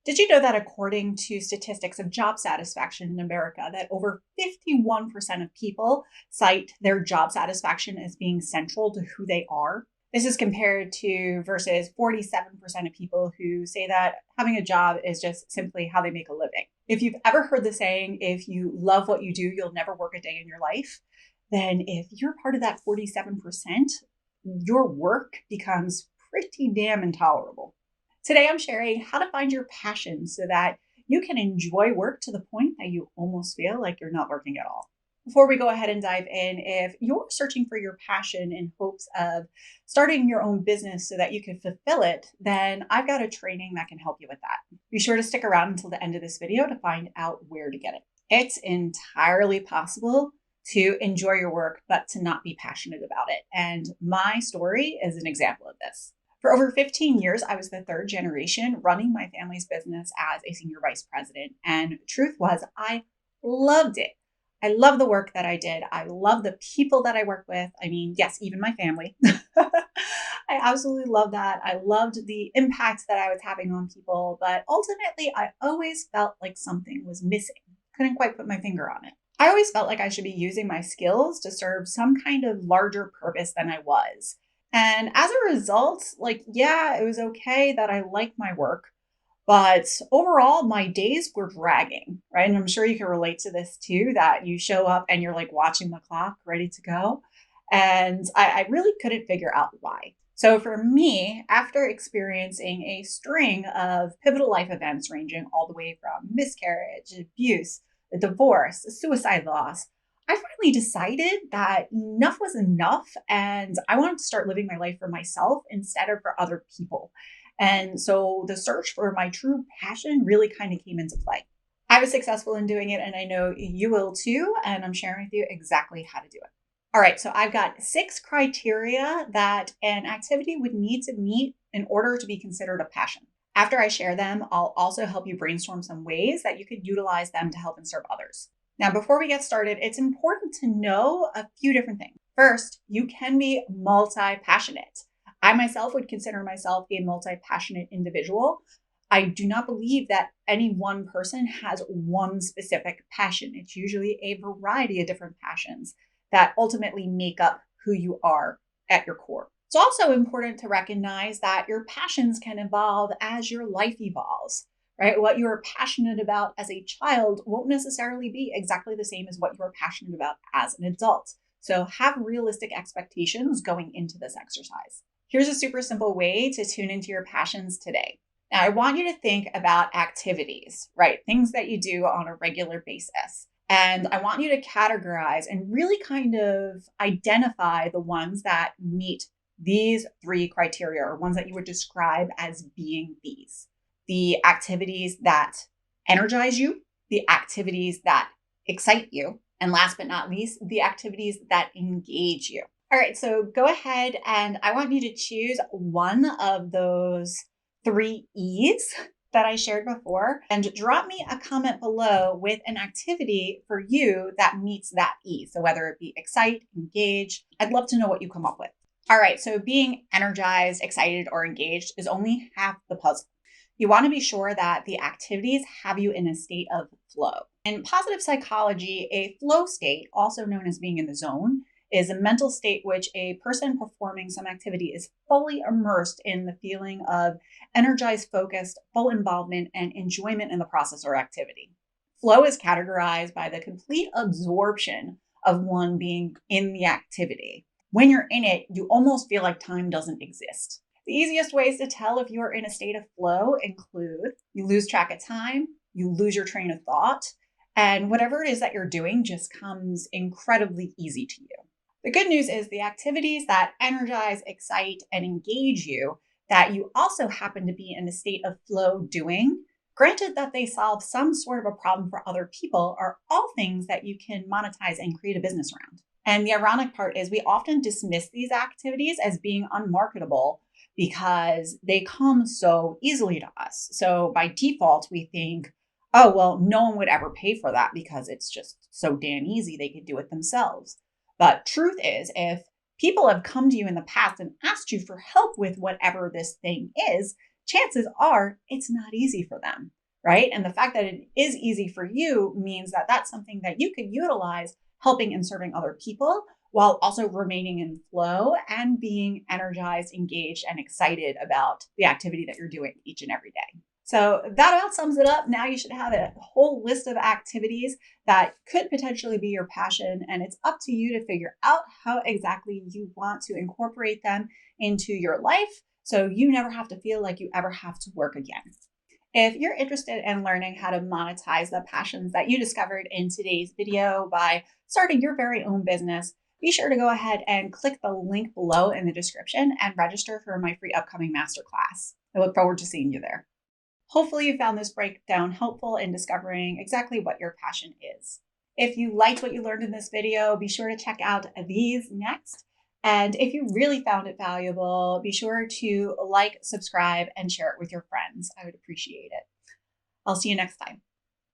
Did you know that according to statistics of job satisfaction in America, that over 51% of people cite their job satisfaction as being central to who they are? This is compared to versus 47% of people who say that having a job is just simply how they make a living. If you've ever heard the saying, if you love what you do, you'll never work a day in your life, then if you're part of that 47%, your work becomes pretty damn intolerable. Today, I'm sharing how to find your passion so that you can enjoy work to the point that you almost feel like you're not working at all. Before we go ahead and dive in, if you're searching for your passion in hopes of starting your own business so that you can fulfill it, then I've got a training that can help you with that. Be sure to stick around until the end of this video to find out where to get it. It's entirely possible to enjoy your work, but to not be passionate about it. And my story is an example of this. For over 15 years, I was the third generation running my family's business as a senior vice president. And the truth was, I loved it. I love the work that I did. I love the people that I work with. I mean, yes, even my family. I absolutely love that. I loved the impact that I was having on people. But ultimately, I always felt like something was missing. Couldn't quite put my finger on it. I always felt like I should be using my skills to serve some kind of larger purpose than I was. And as a result, yeah, it was okay that I liked my work, but overall, my days were dragging, right? And I'm sure you can relate to this too, that you show up and you're like watching the clock ready to go. And I really couldn't figure out why. So for me, after experiencing a string of pivotal life events ranging all the way from miscarriage, abuse, a divorce, a suicide loss, I finally decided that enough was enough and I wanted to start living my life for myself instead of for other people. And so the search for my true passion really kind of came into play. I was successful in doing it and I know you will too. And I'm sharing with you exactly how to do it. All right, so I've got 6 criteria that an activity would need to meet in order to be considered a passion. After I share them, I'll also help you brainstorm some ways that you could utilize them to help and serve others. Now, before we get started, it's important to know a few different things. First, you can be multi-passionate. I myself would consider myself a multi-passionate individual. I do not believe that any one person has one specific passion. It's usually a variety of different passions that ultimately make up who you are at your core. It's also important to recognize that your passions can evolve as your life evolves. Right? What you're passionate about as a child won't necessarily be exactly the same as what you're passionate about as an adult. So have realistic expectations going into this exercise. Here's a super simple way to tune into your passions today. Now, I want you to think about activities, right? Things that you do on a regular basis. And I want you to categorize and really kind of identify the ones that meet these 3 criteria, or ones that you would describe as being these. The activities that energize you, the activities that excite you, and last but not least, the activities that engage you. All right, so go ahead and I want you to choose one of those 3 E's that I shared before and drop me a comment below with an activity for you that meets that E. So whether it be excite, engage, I'd love to know what you come up with. All right, so being energized, excited, or engaged is only half the puzzle. You want to be sure that the activities have you in a state of flow. In positive psychology, a flow state, also known as being in the zone, is a mental state which a person performing some activity is fully immersed in the feeling of energized, focused, full involvement, and enjoyment in the process or activity. Flow is categorized by the complete absorption of one being in the activity. When you're in it, you almost feel like time doesn't exist. The easiest ways to tell if you're in a state of flow include you lose track of time, you lose your train of thought, and whatever it is that you're doing just comes incredibly easy to you. The good news is the activities that energize, excite, and engage you that you also happen to be in a state of flow doing, granted that they solve some sort of a problem for other people, are all things that you can monetize and create a business around. And the ironic part is we often dismiss these activities as being unmarketable because they come so easily to us. So by default, we think, oh, well, no one would ever pay for that because it's just so damn easy. They could do it themselves. But truth is, if people have come to you in the past and asked you for help with whatever this thing is, chances are it's not easy for them, right? And the fact that it is easy for you means that that's something that you could utilize helping and serving other people while also remaining in flow and being energized, engaged, and excited about the activity that you're doing each and every day. So that about sums it up. Now you should have a whole list of activities that could potentially be your passion, and it's up to you to figure out how exactly you want to incorporate them into your life so you never have to feel like you ever have to work again. If you're interested in learning how to monetize the passions that you discovered in today's video by starting your very own business, be sure to go ahead and click the link below in the description and register for my free upcoming masterclass. I look forward to seeing you there. Hopefully you found this breakdown helpful in discovering exactly what your passion is. If you liked what you learned in this video, be sure to check out these next. And if you really found it valuable, be sure to like, subscribe, and share it with your friends. I would appreciate it. I'll see you next time.